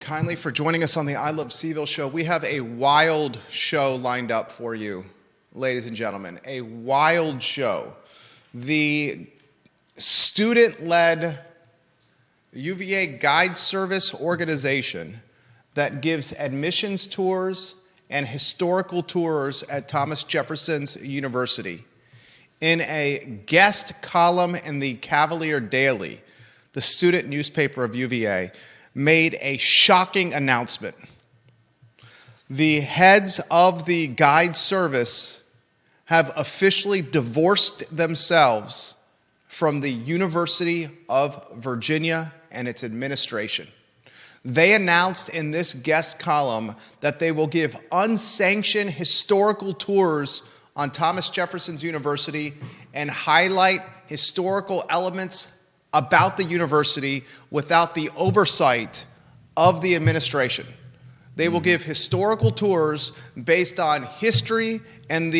kindly for joining us on the I Love CVille Show. We have a wild show lined up for you, ladies and gentlemen. A wild show. The student-led UVA guide service organization that gives admissions tours and historical tours at Thomas Jefferson's University. In a guest column in the Cavalier Daily, the student newspaper of UVA, made a shocking announcement. The heads of the guide service have officially divorced themselves from the University of Virginia and its administration. They announced in this guest column that they will give unsanctioned historical tours on Thomas Jefferson's University and highlight historical elements about the university without the oversight of the administration. They will give historical tours based on history and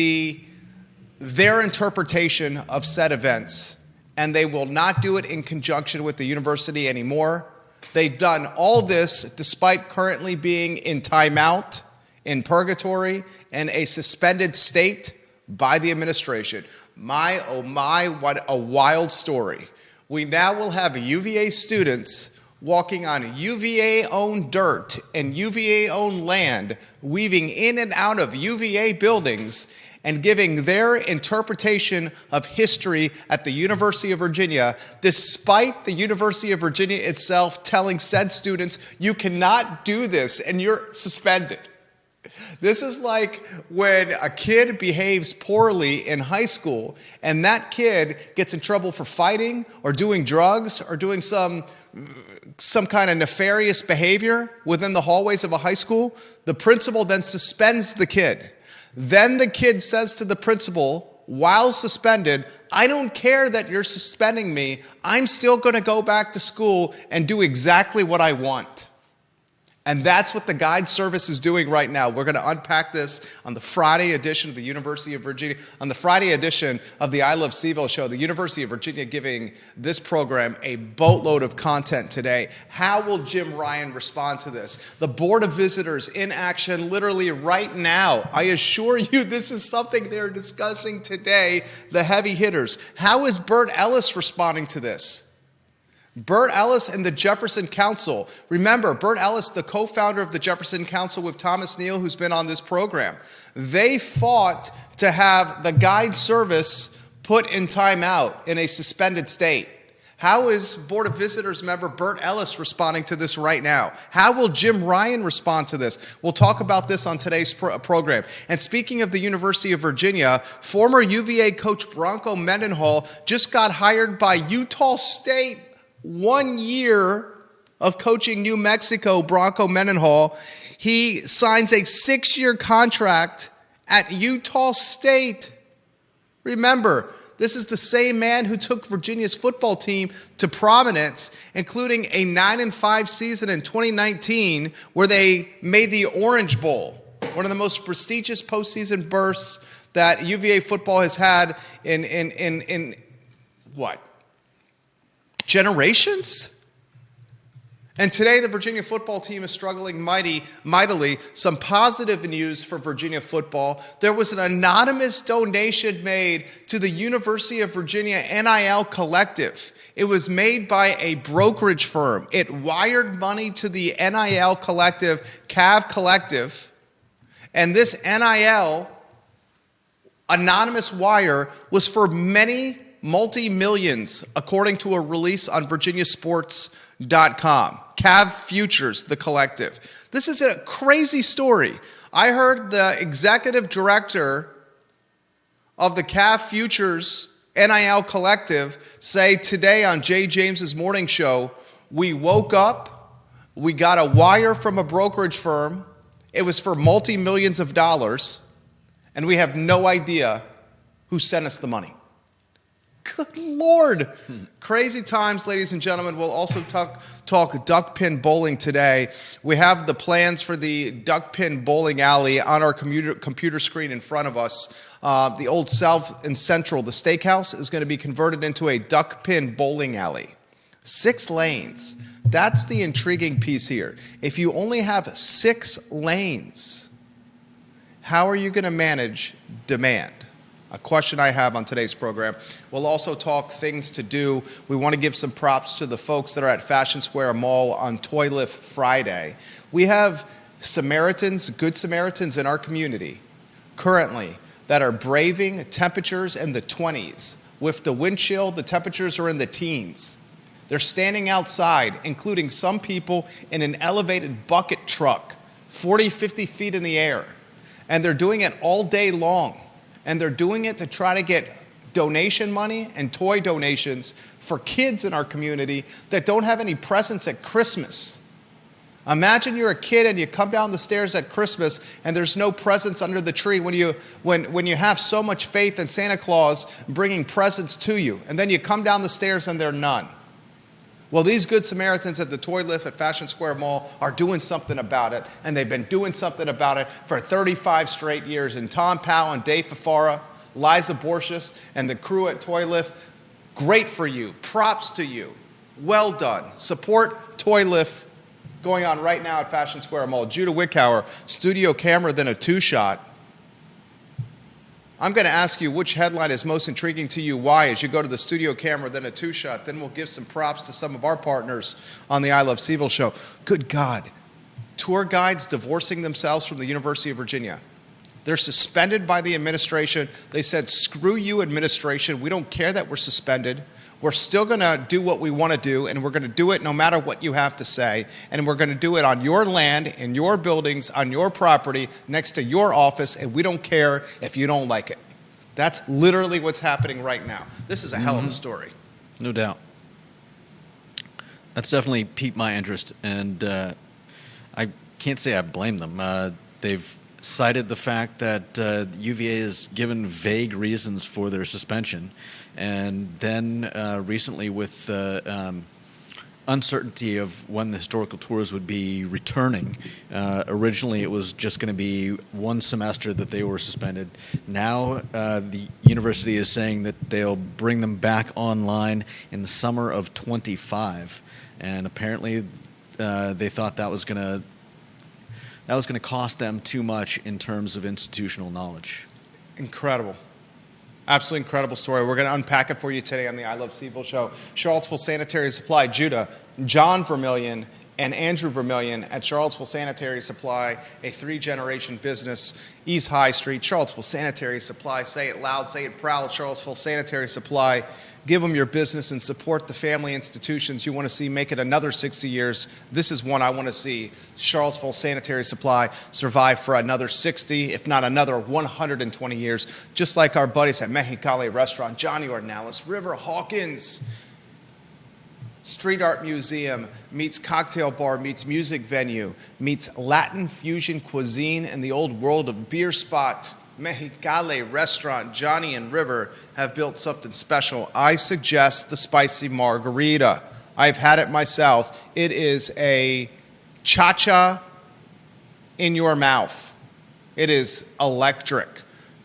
their interpretation of said events, and they will not do it in conjunction with the university anymore. They've done all this despite currently being in timeout, in purgatory, and a suspended state by the administration. My, oh my, what a wild story. We now will have UVA students walking on UVA-owned dirt and UVA-owned land, weaving in and out of UVA buildings and giving their interpretation of history at the University of Virginia, despite the University of Virginia itself telling said students, you cannot do this and you're suspended. This is like when a kid behaves poorly in high school and that kid gets in trouble for fighting or doing drugs or doing some kind of nefarious behavior within the hallways of a high school. The principal then suspends the kid. Then the kid says to the principal, while suspended, I don't care that you're suspending me. I'm still going to go back to school and do exactly what I want. And that's what the guide service is doing right now. We're going to unpack this on the Friday edition of the University of Virginia. On the Friday edition of the I Love CVille Show, the University of Virginia giving this program a boatload of content today. How will Jim Ryan respond to this? The Board of Visitors in action literally right now. I assure you this is something they're discussing today, the heavy hitters. How is Bert Ellis responding to this? Bert Ellis and the Jefferson Council. Remember, Bert Ellis, the co-founder of the Jefferson Council with Thomas Neal, who's been on this program. They fought to have the guide service put in timeout in a suspended state. How is Board of Visitors member Bert Ellis responding to this right now? How will Jim Ryan respond to this? We'll talk about this on today's program. And speaking of the University of Virginia, former UVA coach Bronco Mendenhall just got hired by Utah State. 1 year of coaching New Mexico, Bronco Mendenhall. He signs a 6-year contract at Utah State. Remember, this is the same man who took Virginia's football team to prominence, including a 9-5 season in 2019 where they made the Orange Bowl, one of the most prestigious postseason bursts that UVA football has had in what? Generations? And today the Virginia football team is struggling mightily. Some positive news for Virginia football. There was an anonymous donation made to the University of Virginia NIL Collective. It was made by a brokerage firm. It wired money to the NIL Collective, CAV Collective. And this NIL anonymous wire was for many multi-millions, according to a release on virginiasports.com. Cav Futures, the collective. This is a crazy story. I heard the executive director of the Cav Futures NIL collective say today on Jay James's morning show, we woke up, we got a wire from a brokerage firm, it was for multi-millions of dollars, and we have no idea who sent us the money. Good Lord. Crazy times, ladies and gentlemen. We'll also talk Duckpin bowling today. We have the plans for the Duckpin bowling alley on our computer screen in front of us. The old South and Central, the steakhouse, is going to be converted into a Duckpin bowling alley. 6 lanes. That's the intriguing piece here. If you only have 6 lanes, how are you going to manage demand? A question I have on today's program. We'll also talk things to do. We want to give some props to the folks that are at Fashion Square Mall on Toy Lift Friday. We have Samaritans, good Samaritans in our community currently that are braving temperatures in the 20s. With the wind chill, the temperatures are in the teens. They're standing outside, including some people in an elevated bucket truck, 40, 50 feet in the air. And they're doing it all day long. And they're doing it to try to get donation money and toy donations for kids in our community that don't have any presents at Christmas. Imagine you're a kid and you come down the stairs at Christmas and there's no presents under the tree when you have so much faith in Santa Claus bringing presents to you. And then you come down the stairs and there are none. Well, these good Samaritans at the Toy Lift at Fashion Square Mall are doing something about it, and they've been doing something about it for 35 straight years. And Tom Powell and Dave Fafara, Liza Borges, and the crew at Toy Lift, great for you. Props to you. Well done. Support Toy Lift going on right now at Fashion Square Mall. Judah Wickhauer, studio camera, then a 2-shot. I'm going to ask you which headline is most intriguing to you. Why? As you go to the studio camera, then a 2-shot. Then we'll give some props to some of our partners on the I Love CVille show. Good God. Tour guides divorcing themselves from the University of Virginia. They're suspended by the administration. They said, screw you, administration. We don't care that we're suspended. We're still going to do what we want to do, and we're going to do it no matter what you have to say. And we're going to do it on your land, in your buildings, on your property, next to your office, and we don't care if you don't like it. That's literally what's happening right now. This is a hell of a story. No doubt. That's definitely piqued my interest, and I can't say I blame them. They've cited the fact that UVA has given vague reasons for their suspension. And then recently with uncertainty of when the historical tours would be returning, originally it was just going to be 1 semester that they were suspended. Now the university is saying that they'll bring them back online in the summer of 25. And apparently they thought that was going to cost them too much in terms of institutional knowledge. Incredible. Absolutely incredible story. We're going to unpack it for you today on the I Love CVille show. Charlottesville Sanitary Supply, Judah, John Vermillion, and Andrew Vermillion at Charlottesville Sanitary Supply, a 3-generation business, East High Street, Charlottesville Sanitary Supply. Say it loud, say it proud, Charlottesville Sanitary Supply. Give them your business and support the family institutions you want to see make it another 60 years. This is one I want to see. Charlottesville Sanitary Supply survive for another 60, if not another 120 years, just like our buddies at Mexicali Restaurant, Johnny Ornelas, River Hawkins. Street Art Museum meets cocktail bar, meets music venue, meets Latin fusion cuisine and the old world of beer spot. Mexicali Restaurant, Johnny and River have built something special. I suggest the spicy margarita. I've had it myself. It is a cha-cha in your mouth. It is electric.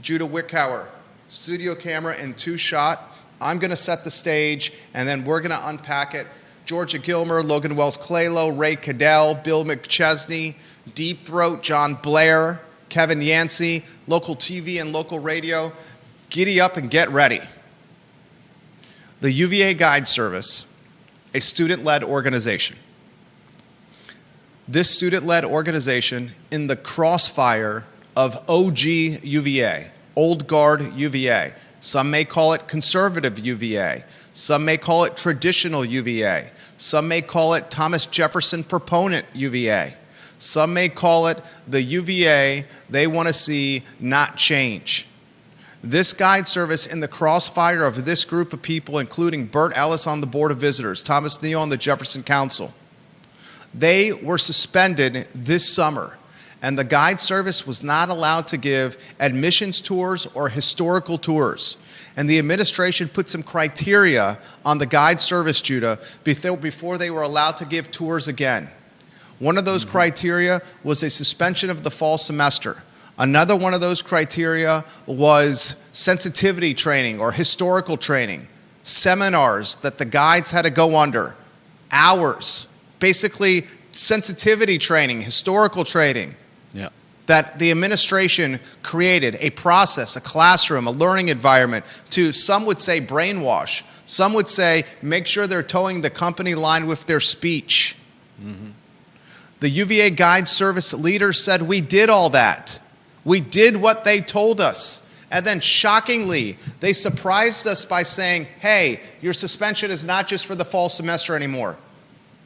Judah Wickhauer, studio camera and 2-shot. I'm going to set the stage, and then we're going to unpack it. Georgia Gilmer, Logan Wells-Claylow, Ray Cadell, Bill McChesney, Deep Throat, John Blair, Kevin Yancey, local TV and local radio. Giddy up and get ready. The UVA Guide Service, a student-led organization. This student-led organization in the crossfire of OG UVA, old guard UVA. Some may call it conservative UVA. Some may call it traditional UVA. Some may call it Thomas Jefferson proponent UVA. Some may call it the UVA they want to see not change. This guide service in the crossfire of this group of people, including Bert Ellis on the Board of Visitors, Thomas Neal on the Jefferson Council, they were suspended this summer, and the guide service was not allowed to give admissions tours or historical tours. And the administration put some criteria on the guide service, Judah, before they were allowed to give tours again. One of those criteria was a suspension of the fall semester. Another one of those criteria was sensitivity training or historical training, seminars that the guides had to go under, hours, basically sensitivity training, historical training, Yeah. that the administration created, a process, a classroom, a learning environment to, some would say, brainwash. Some would say, make sure they're towing the company line with their speech. Mm-hmm. The UVA Guide Service leaders said, we did all that. We did what they told us. And then shockingly, they surprised us by saying, hey, your suspension is not just for the fall semester anymore.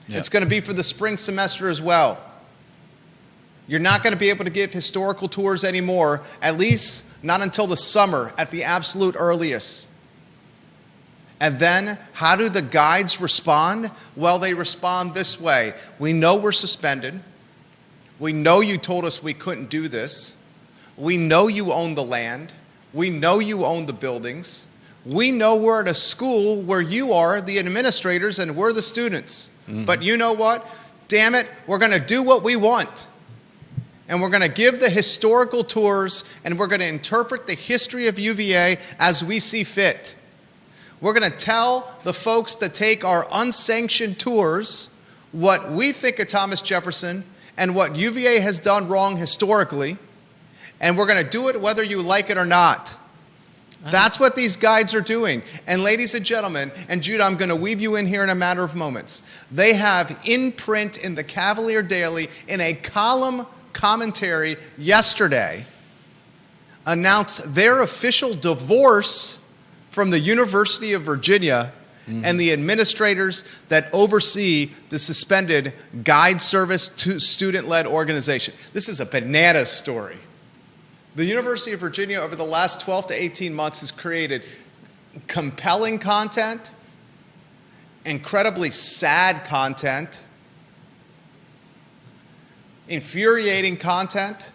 Yep. It's going to be for the spring semester as well. You're not going to be able to give historical tours anymore, at least not until the summer at the absolute earliest. And then, how do the guides respond? Well, they respond this way. We know we're suspended. We know you told us we couldn't do this. We know you own the land. We know you own the buildings. We know we're at a school where you are the administrators and we're the students. Mm-hmm. But you know what? Damn it, we're going to do what we want. And we're going to give the historical tours, and we're going to interpret the history of UVA as we see fit. We're going to tell the folks that take our unsanctioned tours what we think of Thomas Jefferson and what UVA has done wrong historically, and we're going to do it whether you like it or not. That's what these guides are doing. And ladies and gentlemen, and Judah, I'm going to weave you in here in a matter of moments. They have in print in the Cavalier Daily, in a column commentary yesterday, announced their official divorce from the University of Virginia and the administrators that oversee the suspended Guide Service to student-led organization. This is a bananas story. The University of Virginia over the last 12 to 18 months has created compelling content, incredibly sad content, infuriating content,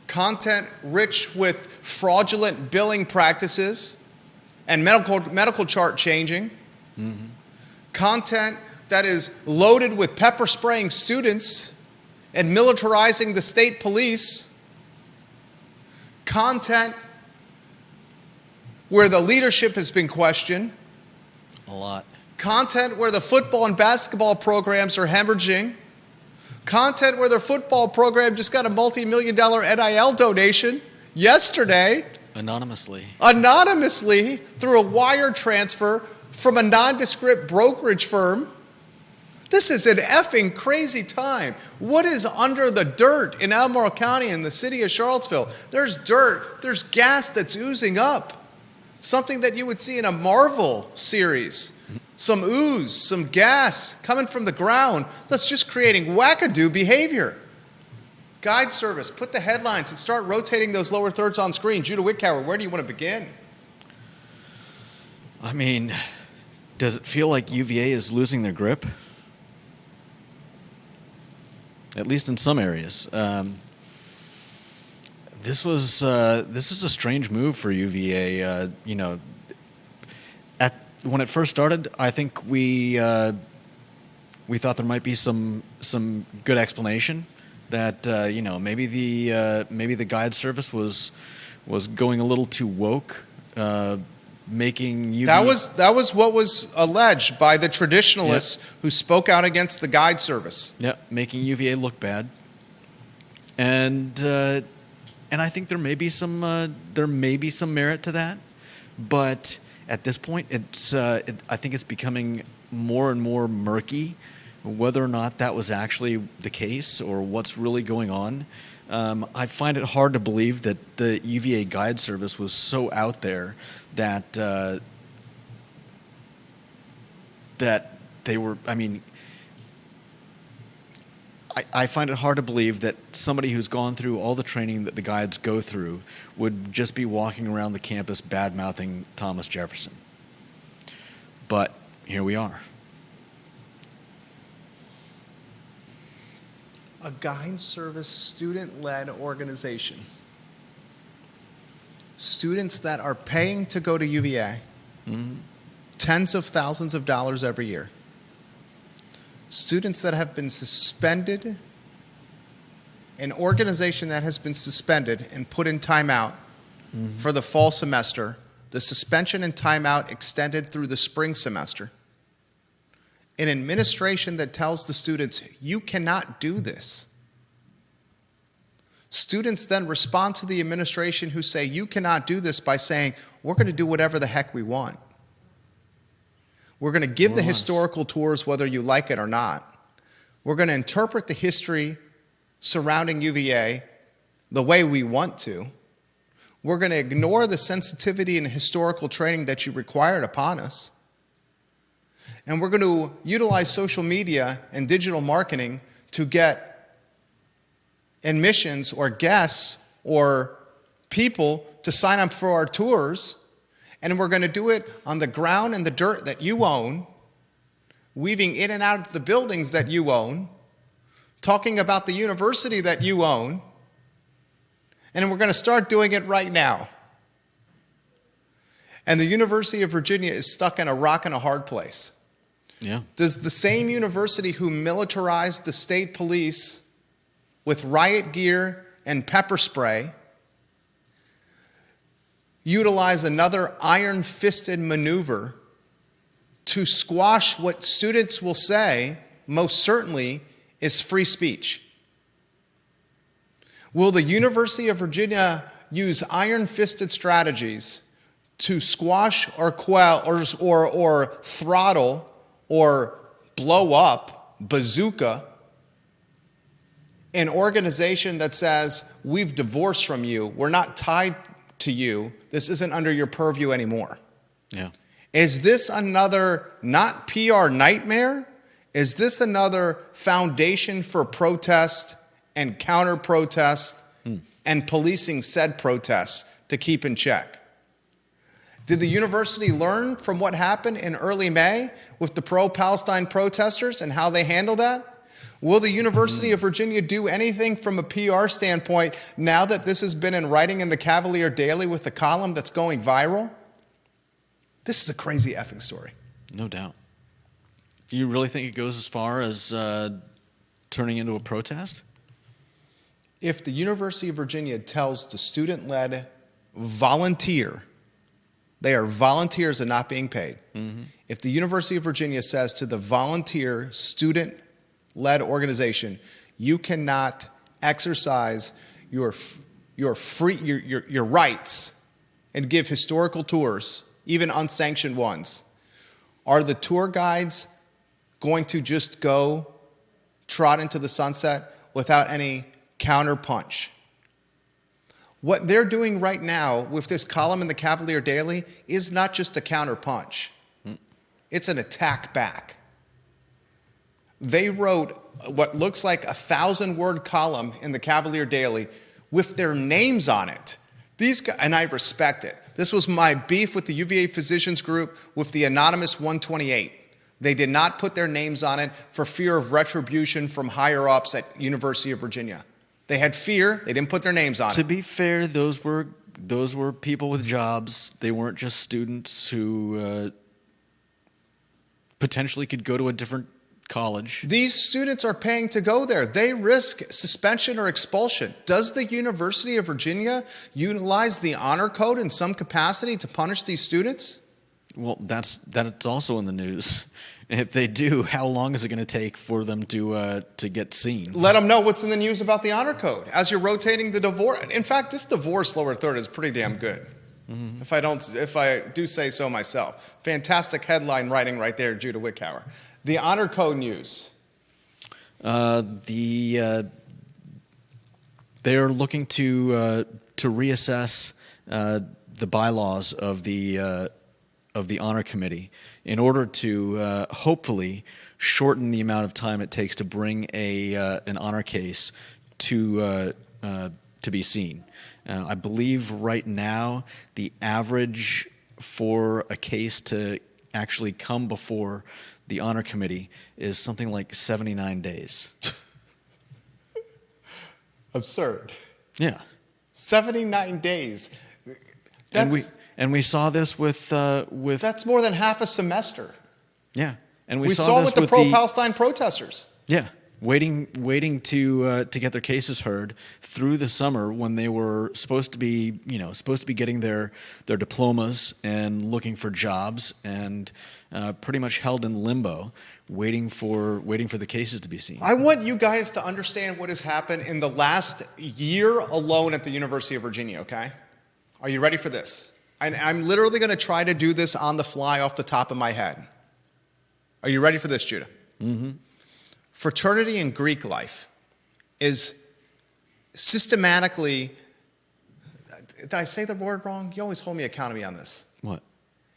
content rich with fraudulent billing practices and medical chart changing, content that is loaded with pepper spraying students and militarizing the state police, content where the leadership has been questioned, a lot, content where the football and basketball programs are hemorrhaging, content where their football program just got a multi-million-dollar NIL donation yesterday. Anonymously through a wire transfer from a nondescript brokerage firm. This is an effing crazy time. What is under the dirt in Albemarle County in the city of Charlottesville? There's dirt. There's gas that's oozing up. Something that you would see in a Marvel series. Some ooze, some gas coming from the ground that's just creating wackadoo behavior. Guide Service, put the headlines and start rotating those lower thirds on screen. Judah Wickower, where do you want to begin? I mean, does it feel like UVA is losing their grip? At least in some areas. This is a strange move for UVA. When it first started, I think we thought there might be some good explanation that maybe the Guide Service was going a little too woke, making UVA. That was what was alleged by the traditionalists who spoke out against the Guide Service. Yeah, making UVA look bad, and I think there may be some merit to that, but at this point, I think it's becoming more and more murky whether or not that was actually the case or what's really going on. I find it hard to believe that the UVA Guide Service was so out there that they were. I mean, I find it hard to believe that somebody who's gone through all the training that the guides go through would just be walking around the campus bad-mouthing Thomas Jefferson. But here we are. A Guide Service student-led organization. Students that are paying to go to UVA, tens of thousands of dollars every year. Students that have been suspended, an organization that has been suspended and put in timeout for the fall semester, the suspension and timeout extended through the spring semester. an administration that tells the students, you cannot do this. Students then respond to the administration who say, you cannot do this, by saying, we're going to do whatever the heck we want. We're going to give the historical tours whether you like it or not. We're going to interpret the history surrounding UVA the way we want to. We're going to ignore the sensitivity and historical training that you required upon us. And we're going to utilize social media and digital marketing to get admissions or guests or people to sign up for our tours. And we're going to do it on the ground and the dirt that you own, weaving in and out of the buildings that you own, talking about the university that you own. And we're going to start doing it right now. And the University of Virginia is stuck in a rock and a hard place. Yeah. Does the same university who militarized the state police with riot gear and pepper spray utilize another iron-fisted maneuver to squash what students will say, most certainly, is free speech? Will the University of Virginia use iron-fisted strategies to squash or quell or throttle or blow up, bazooka, an organization that says, we've divorced from you, we're not tied to you, this isn't under your purview anymore? Yeah. Is this another, not PR nightmare? Is this another foundation for protest and counter-protest and policing said protests to keep in check? Did the university learn from what happened in early May with the pro-Palestine protesters and how they handled that? Will the University of Virginia do anything from a PR standpoint now that this has been in writing in the Cavalier Daily with the column that's going viral? This is a crazy effing story. No doubt. You really think it goes as far as turning into a protest? If the University of Virginia tells the student-led volunteer, they are volunteers and not being paid. Mm-hmm. If the University of Virginia says to the volunteer student-led organization, you cannot exercise your rights and give historical tours, even unsanctioned ones, are the tour guides going to just go trot into the sunset without any counterpunch? What they're doing right now with this column in the Cavalier Daily is not just a counterpunch. It's an attack back. They wrote what looks like a 1,000-word column in the Cavalier Daily with their names on it. These guys, and I respect it. This was my beef with the UVA Physicians Group with the anonymous 128. They did not put their names on it for fear of retribution from higher-ups at University of Virginia. They had fear. They didn't put their names on it. To be fair, those were people with jobs. They weren't just students who potentially could go to a different college. These students are paying to go there. They risk suspension or expulsion. Does the University of Virginia utilize the honor code in some capacity to punish these students? Well, that's also in the news. If they do, how long is it going to take for them to get seen? Let them know what's in the news about the honor code as you're rotating the divorce. In fact, this divorce lower third is pretty damn good. Mm-hmm. If I do say so myself. Fantastic headline writing right there, Judah Wickhauer. The honor code news. They are looking to reassess the bylaws of the honor committee in order to hopefully shorten the amount of time it takes to bring an honor case to be seen. I believe right now the average for a case to actually come before the honor committee is something like 79 days. Absurd. Yeah. 79 days. And we saw this with that's more than half a semester. Yeah, and we saw this with the pro-Palestine protesters. Yeah, waiting to get their cases heard through the summer when they were supposed to be getting their diplomas and looking for jobs, and pretty much held in limbo, waiting for the cases to be seen. I want you guys to understand what has happened in the last year alone at the University of Virginia, okay? Are you ready for this? And I'm literally going to try to do this on the fly off the top of my head. Are you ready for this, Judah? Mm-hmm. Fraternity in Greek life is systematically, did I say the word wrong? You always hold me accountable on this. What?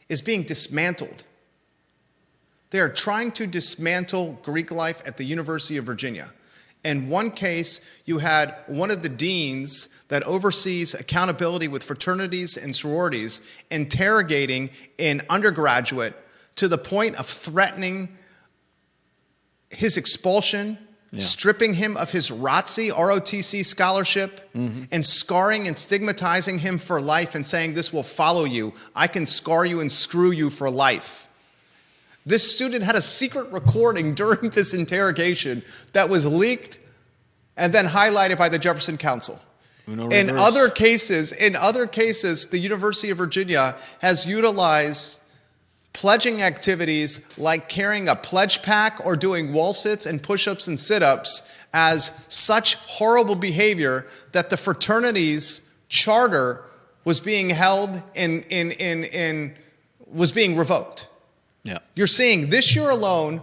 Is being dismantled. They are trying to dismantle Greek life at the University of Virginia. In one case, you had one of the deans that oversees accountability with fraternities and sororities interrogating an undergraduate to the point of threatening his expulsion, stripping him of his ROTC scholarship, and scarring and stigmatizing him for life and saying, this will follow you. I can scar you and screw you for life. This student had a secret recording during this interrogation that was leaked and then highlighted by the Jefferson Council. In other cases, the University of Virginia has utilized pledging activities like carrying a pledge pack or doing wall sits and push-ups and sit-ups as such horrible behavior that the fraternity's charter was being held was being revoked. Yeah. You're seeing this year alone.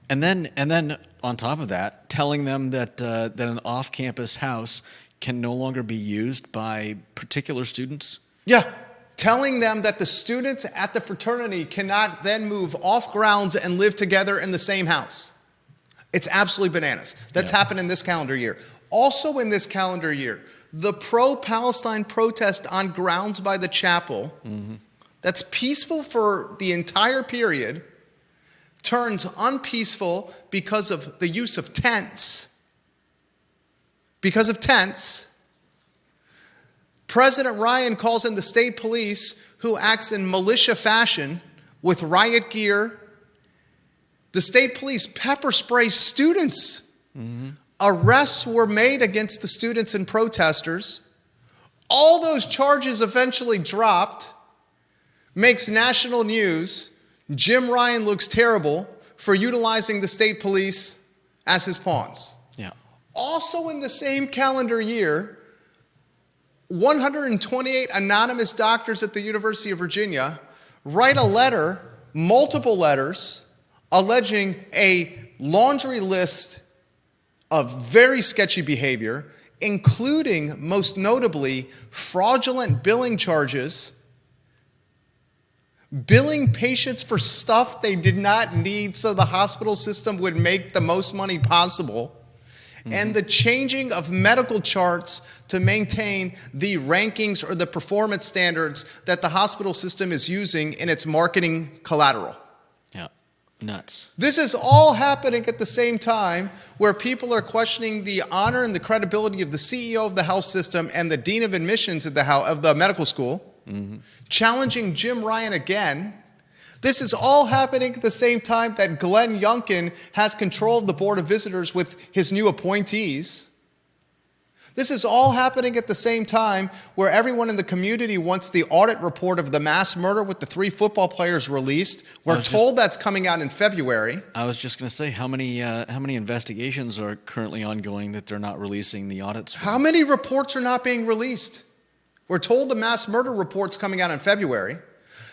And then on top of that, telling them that an off-campus house can no longer be used by particular students. Yeah. Telling them that the students at the fraternity cannot then move off grounds and live together in the same house. It's absolutely bananas. That's happened in this calendar year. Also in this calendar year, the pro-Palestine protest on grounds by the chapel, that's peaceful for the entire period, turns unpeaceful because of the use of tents. Because of tents. President Ryan calls in the state police, who acts in militia fashion with riot gear. The state police pepper spray students. Arrests were made against the students and protesters. All those charges eventually dropped. Makes national news. Jim Ryan looks terrible for utilizing the state police as his pawns. Yeah. Also in the same calendar year, 128 anonymous doctors at the University of Virginia write a letter, multiple letters, alleging a laundry list of very sketchy behavior, including, most notably, fraudulent billing charges, billing patients for stuff they did not need so the hospital system would make the most money possible, and the changing of medical charts to maintain the rankings or the performance standards that the hospital system is using in its marketing collateral. Yeah, nuts. This is all happening at the same time where people are questioning the honor and the credibility of the CEO of the health system and the dean of admissions of the medical school, challenging Jim Ryan again. This is all happening at the same time that Glenn Youngkin has control of the Board of Visitors with his new appointees. This is all happening at the same time where everyone in the community wants the audit report of the mass murder with the 3 football players released. We're told that's coming out in February. I was just going to say, how many investigations are currently ongoing that they're not releasing the audits for? How many reports are not being released? We're told the mass murder report's coming out in February.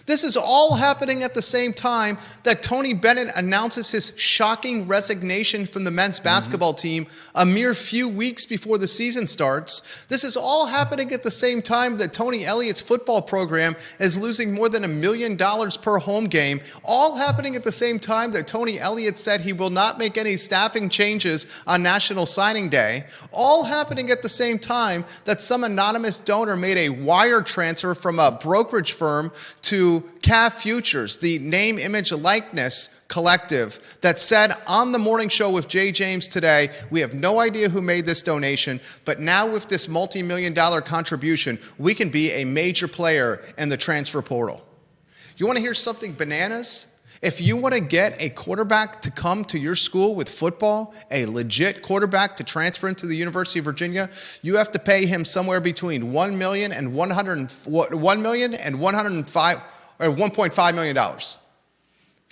This is all happening at the same time that Tony Bennett announces his shocking resignation from the men's basketball team a mere few weeks before the season starts. This is all happening at the same time that Tony Elliott's football program is losing more than $1 million per home game. All happening at the same time that Tony Elliott said he will not make any staffing changes on National Signing Day. All happening at the same time that some anonymous donor made a wire transfer from a brokerage firm to CAF Futures, the name, image, likeness collective, that said on the morning show with Jay James today, we have no idea who made this donation, but now with this multi-million-dollar contribution, we can be a major player in the transfer portal. You want to hear something bananas? If you want to get a quarterback to come to your school with football, a legit quarterback to transfer into the University of Virginia, you have to pay him somewhere between $1 million and $1.5 million.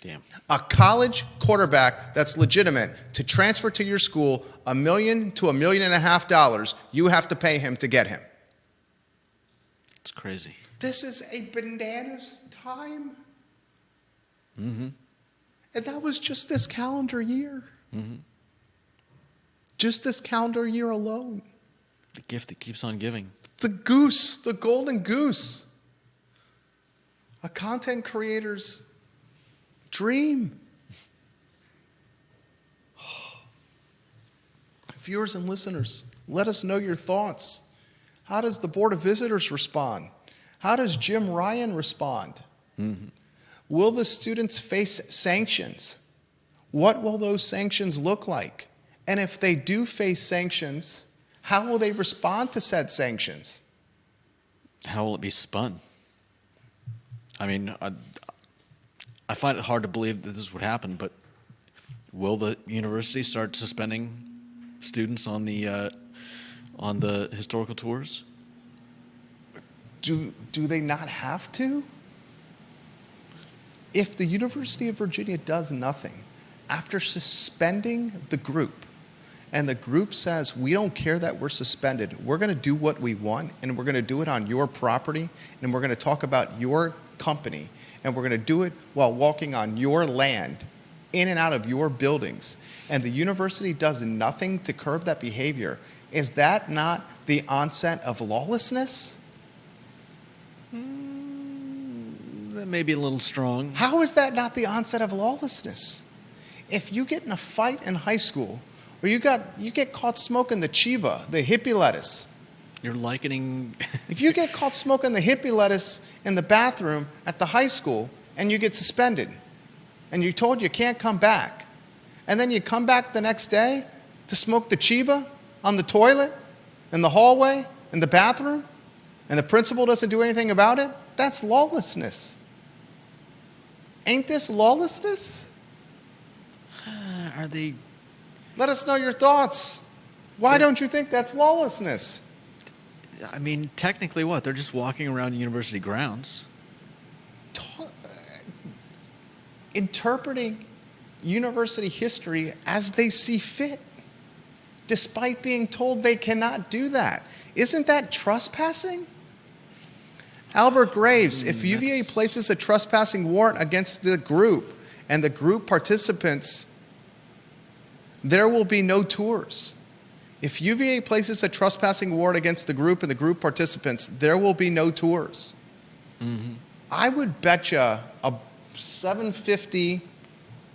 Damn. A college quarterback that's legitimate to transfer to your school, $1 million to $1.5 million, you have to pay him to get him. It's crazy. This is a bananas time. Mm-hmm. And that was just this calendar year. Mm-hmm. Just this calendar year alone. The gift that keeps on giving. The goose, the golden goose. A content creator's dream. Viewers and listeners, let us know your thoughts. How does the Board of Visitors respond? How does Jim Ryan respond? Mm-hmm. Will the students face sanctions? What will those sanctions look like? And if they do face sanctions, how will they respond to said sanctions? How will it be spun? I mean, I find it hard to believe that this would happen, but will the university start suspending students on the historical tours? Do they not have to? If the University of Virginia does nothing, after suspending the group, and the group says, we don't care that we're suspended, we're going to do what we want, and we're going to do it on your property, and we're going to talk about your company, and we're going to do it while walking on your land, in and out of your buildings, and the university does nothing to curb that behavior, is that not the onset of lawlessness? That may be a little strong. How is that not the onset of lawlessness? If you get in a fight in high school, or you get caught smoking the chiba, the hippie lettuce. You're likening... If you get caught smoking the hippie lettuce in the bathroom at the high school and you get suspended and you're told you can't come back, and then you come back the next day to smoke the chiba on the toilet, in the hallway, in the bathroom, and the principal doesn't do anything about it, that's lawlessness. Ain't this lawlessness? Are they... Let us know your thoughts. Why don't you think that's lawlessness? I mean, technically what? They're just walking around university grounds. Interpreting university history as they see fit, despite being told they cannot do that. Isn't that trespassing? Albert Graves, if UVA places a trespassing warrant against the group and the group participants, there will be no tours. If UVA places a trespassing warrant against the group and the group participants, there will be no tours. Mm-hmm. I would bet you a 750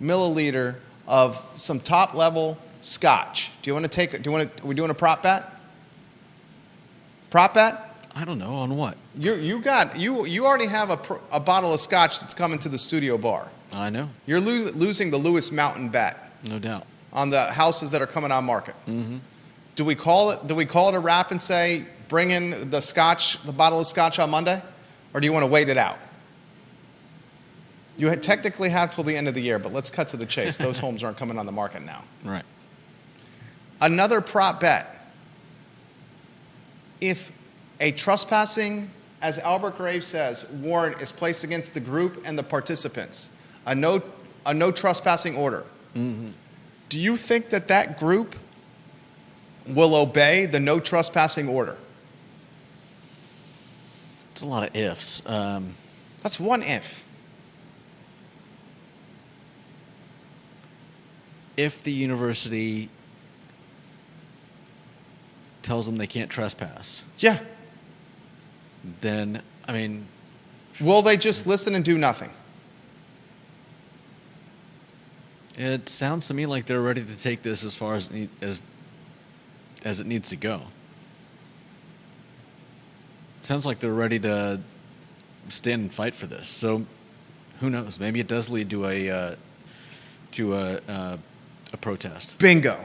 milliliter of some top level scotch. Do you want to take it? Are we doing a prop bet? Prop bet? I don't know. On what? You already have a bottle of scotch that's coming to the studio bar. I know. You're losing the Lewis Mountain bet. No doubt. On the houses that are coming on market. Mm-hmm. Do we call it a wrap and say, bring in the bottle of scotch on Monday? Or do you want to wait it out? You technically have till the end of the year, but let's cut to the chase. Those homes aren't coming on the market now. Right. Another prop bet. If a trespassing, as Albert Graves says, warrant is placed against the group and the participants, a no trespassing order. Mm-hmm. Do you think that group will obey the no trespassing order? It's a lot of ifs. That's one if. If the university tells them they can't trespass, Yeah. then, I mean... Will they just listen and do nothing? It sounds to me like they're ready to take this as far as it needs to go. It sounds like they're ready to stand and fight for this. So, who knows? Maybe it does lead to a protest. Bingo.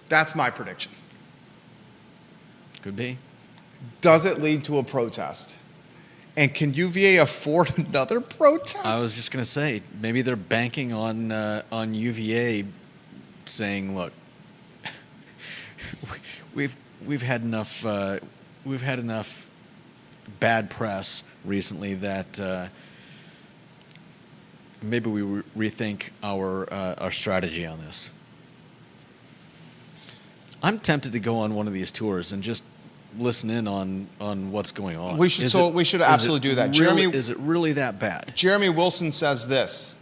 That's my prediction. Could be. Does it lead to a protest? And can UVA afford another protest? I was just going to say, maybe they're banking on UVA saying, "Look, we've had enough bad press recently that maybe we rethink our strategy on this." I'm tempted to go on one of these tours and just listen in on what's going on. We should absolutely do that. Is it really that bad? Jeremy Wilson says this.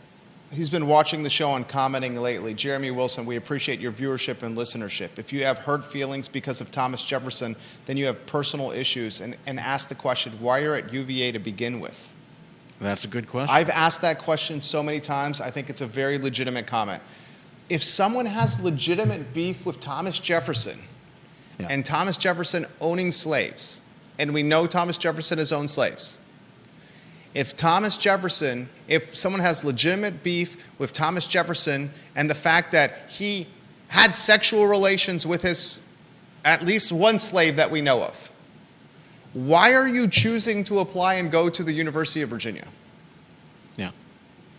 He's been watching the show and commenting lately. Jeremy Wilson, we appreciate your viewership and listenership. If you have hurt feelings because of Thomas Jefferson, then you have personal issues, and ask the question, why are you at UVA to begin with? That's a good question. I've asked that question so many times. I think it's a very legitimate comment. If someone has legitimate beef with Thomas Jefferson, and Thomas Jefferson owning slaves, and we know Thomas Jefferson has owned slaves. If someone has legitimate beef with Thomas Jefferson and the fact that he had sexual relations with at least one slave that we know of, why are you choosing to apply and go to the University of Virginia? Yeah.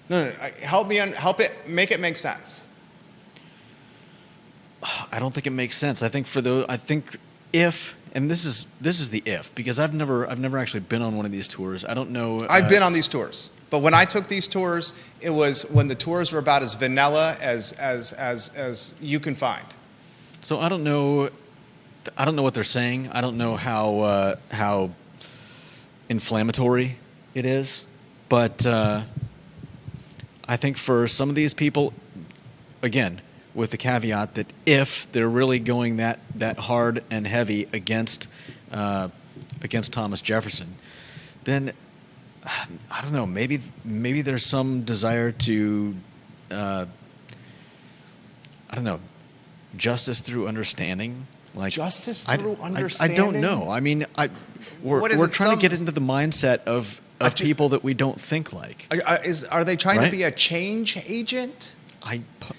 No, help make it make sense. I don't think it makes sense. I think if, and this is the if, because I've never actually been on one of these tours. I don't know. I've been on these tours, but when I took these tours, it was when the tours were about as vanilla as you can find. So I don't know what they're saying. I don't know how inflammatory it is, but I think for some of these people, again, with the caveat that if they're really going that hard and heavy against Thomas Jefferson, then I don't know. Maybe there's some desire to justice through understanding. Like justice through understanding. I don't know. I mean, we're trying to get into the mindset of people that we don't think like. Are they trying to be a change agent?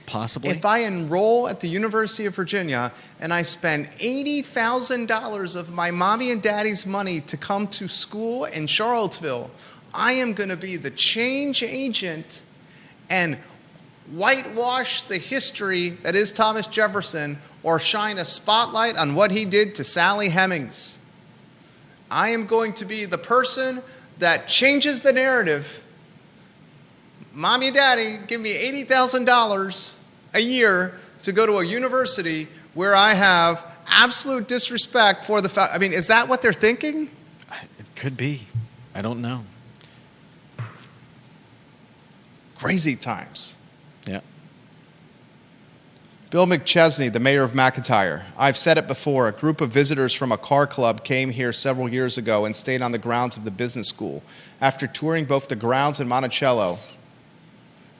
Possibly. If I enroll at the University of Virginia and I spend $80,000 of my mommy and daddy's money to come to school in Charlottesville, I am going to be the change agent and whitewash the history that is Thomas Jefferson or shine a spotlight on what he did to Sally Hemings. I am going to be the person that changes the narrative. Mommy and Daddy give me $80,000 a year to go to a university where I have absolute disrespect for the I mean, is that what they're thinking? It could be. I don't know. Crazy times. Yeah. Bill McChesney, the mayor of McIntyre. I've said it before. A group of visitors from a car club came here several years ago and stayed on the grounds of the business school. After touring both the grounds and Monticello,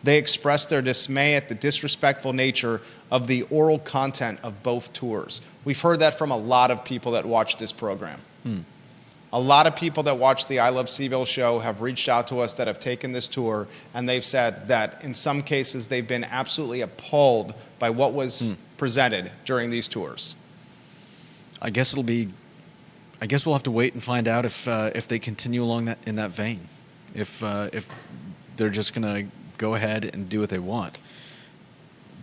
they expressed their dismay at the disrespectful nature of the oral content of both tours. We've heard that from a lot of people that watch this program. A lot of people that watch the I Love CVille show have reached out to us that have taken this tour, and they've said that in some cases they've been absolutely appalled by what was presented during these tours. I guess we'll have to wait and find out if they continue along in that vein. If they're just going to go ahead and do what they want.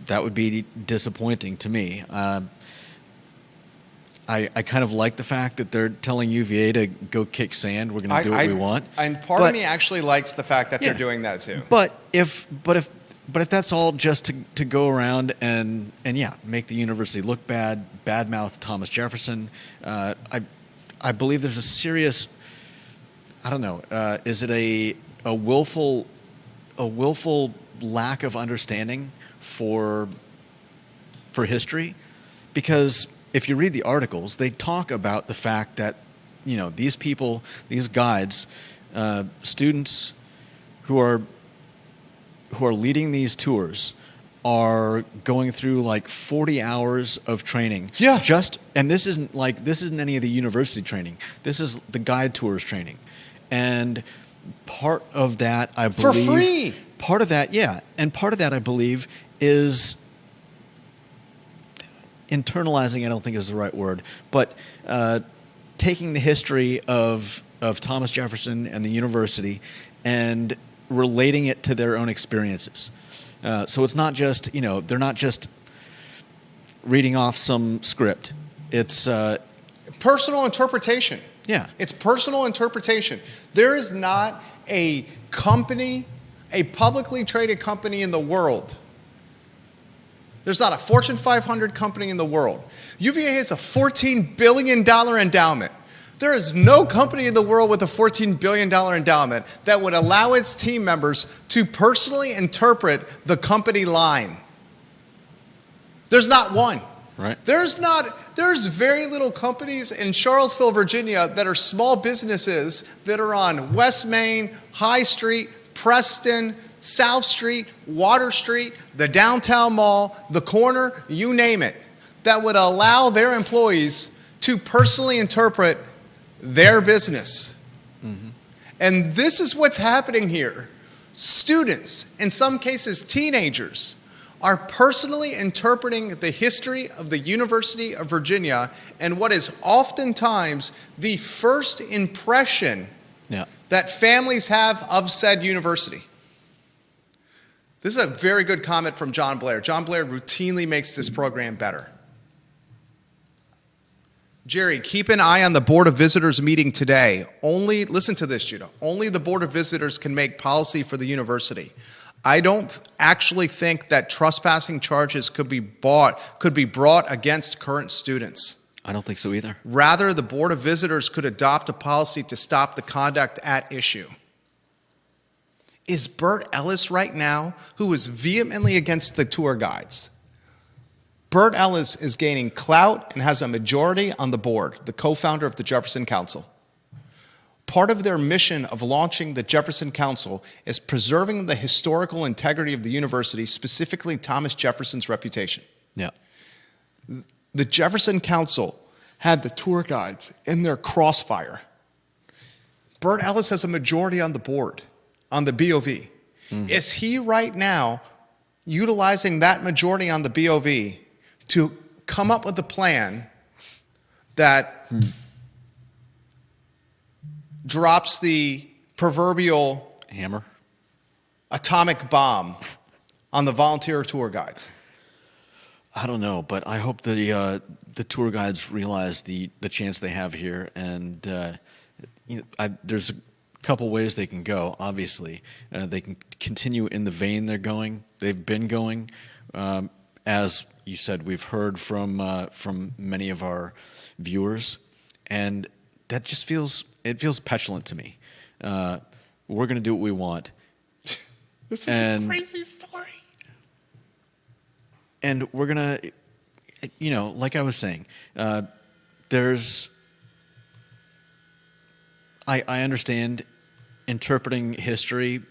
That would be disappointing to me. I kind of like the fact that they're telling UVA to go kick sand. We're going to do what we want. And part of me actually likes the fact that they're doing that too. But if that's all just to go around and make the university look bad, badmouth Thomas Jefferson, I believe there's a serious, I don't know, is it a willful lack of understanding for history? Because if you read the articles, they talk about the fact that, these people, these guides, students who are leading these tours are going through like 40 hours of training. Yeah. And this isn't any of the university training. This is the guide tours training. And part of that, I believe, for free. Part of that, and part of that, I believe, is internalizing. I don't think is the right word, but taking the history of Thomas Jefferson and the university and relating it to their own experiences. So it's not just, they're not just reading off some script. It's personal interpretation. Yeah. It's personal interpretation. There is not a company, a publicly traded company in the world. There's not a Fortune 500 company in the world. UVA has a $14 billion endowment. There is no company in the world with a $14 billion endowment that would allow its team members to personally interpret the company line. There's not one. Right. There's very little companies in Charlottesville, Virginia that are small businesses that are on West Main, High Street, Preston, South Street, Water Street, the downtown mall, the corner, you name it, that would allow their employees to personally interpret their business. Mm-hmm. And this is what's happening here. Students, in some cases teenagers, are personally interpreting the history of the University of Virginia and what is oftentimes the first impression that families have of said university. This is a very good comment from John Blair. John Blair routinely makes this program better. Jerry, keep an eye on the Board of Visitors meeting today. Listen to this, Judah. Only the Board of Visitors can make policy for the university. I don't actually think that trespassing charges could be brought against current students. I don't think so either. Rather, the Board of Visitors could adopt a policy to stop the conduct at issue. Is Bert Ellis right now, who is vehemently against the tour guides? Bert Ellis is gaining clout and has a majority on the board, the co-founder of the Jefferson Council. Part of their mission of launching the Jefferson Council is preserving the historical integrity of the university, specifically Thomas Jefferson's reputation. Yeah. The Jefferson Council had the tour guides in their crossfire. Bert Ellis has a majority on the board, on the BOV. Mm-hmm. Is he right now utilizing that majority on the BOV to come up with a plan that drops the proverbial hammer, atomic bomb on the volunteer tour guides? I don't know, but I hope the tour guides realize the chance they have here, and there's a couple ways they can go. Obviously, they can continue in the vein they've been going. As you said, we've heard from many of our viewers, and that just feels petulant to me. We're going to do what we want. This is a crazy story. And we're going to, like I was saying, I understand interpreting history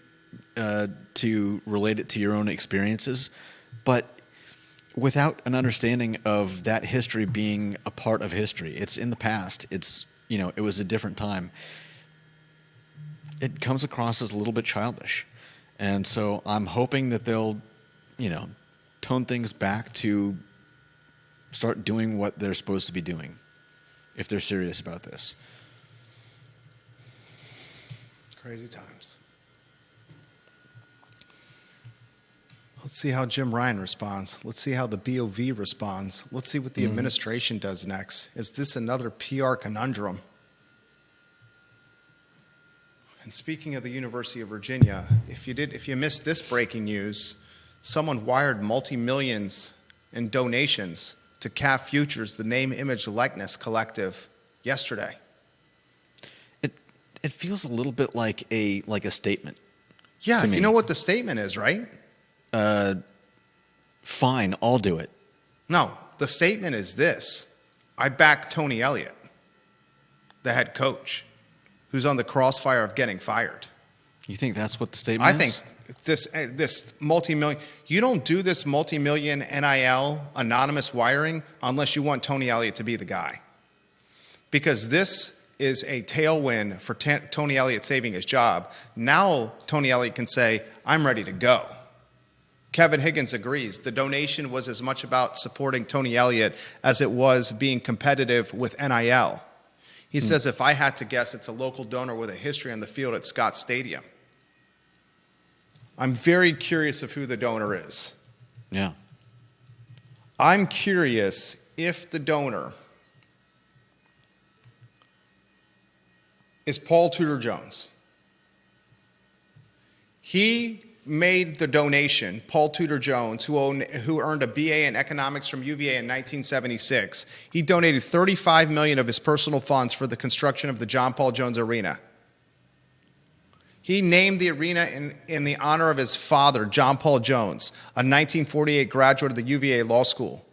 to relate it to your own experiences, but without an understanding of that history being a part of history, it's in the past, it was a different time, it comes across as a little bit childish. And so I'm hoping that they'll, tone things back to start doing what they're supposed to be doing if they're serious about this. Crazy times. Let's see how Jim Ryan responds. Let's see how the BOV responds. Let's see what the administration does next. Is this another PR conundrum? And speaking of the University of Virginia, if you missed this breaking news, someone wired multi-millions in donations to CAF Futures, the Name, Image, Likeness Collective, yesterday. It feels a little bit like a statement. Yeah, you know what the statement is, right? Fine, I'll do it. No, the statement is this. I back Tony Elliott, the head coach, who's on the crossfire of getting fired. You think that's what the statement is? I think this multi-million, you don't do this multi-million NIL anonymous wiring unless you want Tony Elliott to be the guy. Because this is a tailwind for Tony Elliott saving his job. Now Tony Elliott can say, I'm ready to go. Kevin Higgins agrees. The donation was as much about supporting Tony Elliott as it was being competitive with NIL. He says, if I had to guess, it's a local donor with a history on the field at Scott Stadium. I'm very curious of who the donor is. Yeah. I'm curious if the donor is Paul Tudor Jones. He made the donation, Paul Tudor Jones, who earned a BA in economics from UVA in 1976. He donated $35 million of his personal funds for the construction of the John Paul Jones Arena. He named the arena in the honor of his father, John Paul Jones, a 1948 graduate of the UVA Law School.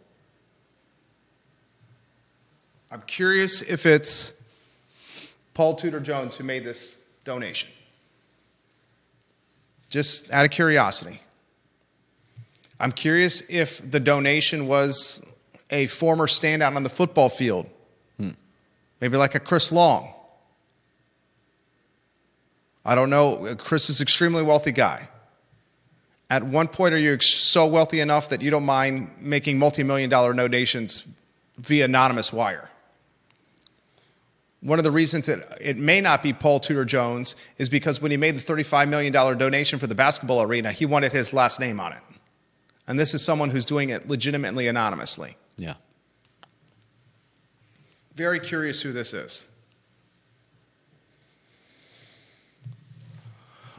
I'm curious if it's Paul Tudor Jones who made this donation. Just out of curiosity. I'm curious if the donation was a former standout on the football field. Maybe like a Chris Long. I don't know. Chris is an extremely wealthy guy. At one point, are you so wealthy enough that you don't mind making multi-million-dollar donations via anonymous wire? One of the reasons it may not be Paul Tudor Jones is because when he made the $35 million donation for the basketball arena, he wanted his last name on it. And this is someone who's doing it legitimately anonymously. Yeah. Very curious who this is.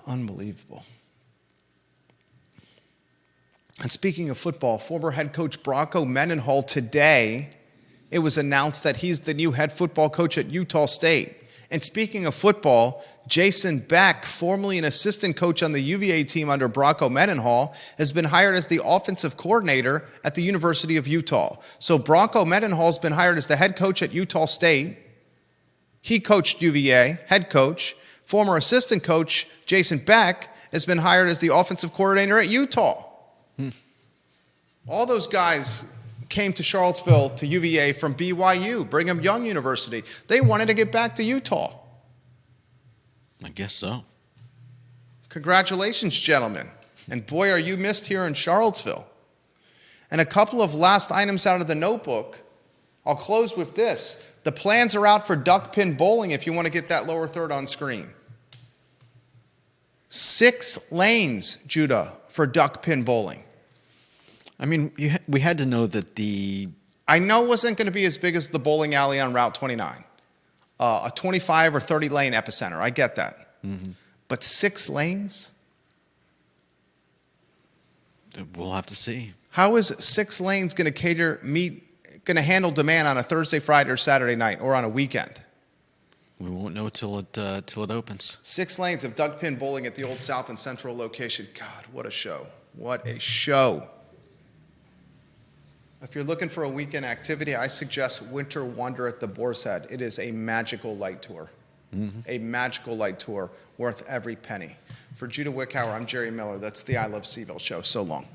Unbelievable. And speaking of football, former head coach Bronco Mendenhall today, it was announced that he's the new head football coach at Utah State. And speaking of football, Jason Beck, formerly an assistant coach on the UVA team under Bronco Mendenhall, has been hired as the offensive coordinator at the University of Utah. So Bronco Mendenhall has been hired as the head coach at Utah State. He coached UVA, head coach. Former assistant coach Jason Beck has been hired as the offensive coordinator at Utah. All those guys came to Charlottesville, to UVA from BYU, Brigham Young University. They wanted to get back to Utah. I guess so. Congratulations, gentlemen. And boy, are you missed here in Charlottesville. And a couple of last items out of the notebook. I'll close with this. The plans are out for Duckpin bowling if you want to get that lower third on screen. 6 lanes, Judah, for Duckpin bowling. I mean, we had to know that I know it wasn't going to be as big as the bowling alley on Route 29. A 25 or 30 lane epicenter. I get that. Mm-hmm. But 6 lanes? We'll have to see. How is 6 lanes going to handle demand on a Thursday, Friday, or Saturday night, or on a weekend? We won't know till it opens. 6 lanes of Duckpin bowling at the Old South and Central location. God, what a show. What a show. If you're looking for a weekend activity, I suggest Winter Wonder at the Boar's Head. It is a magical light tour. Mm-hmm. A magical light tour worth every penny. For Judah Wickhauer, I'm Jerry Miller. That's the I Love CVille Show. So long.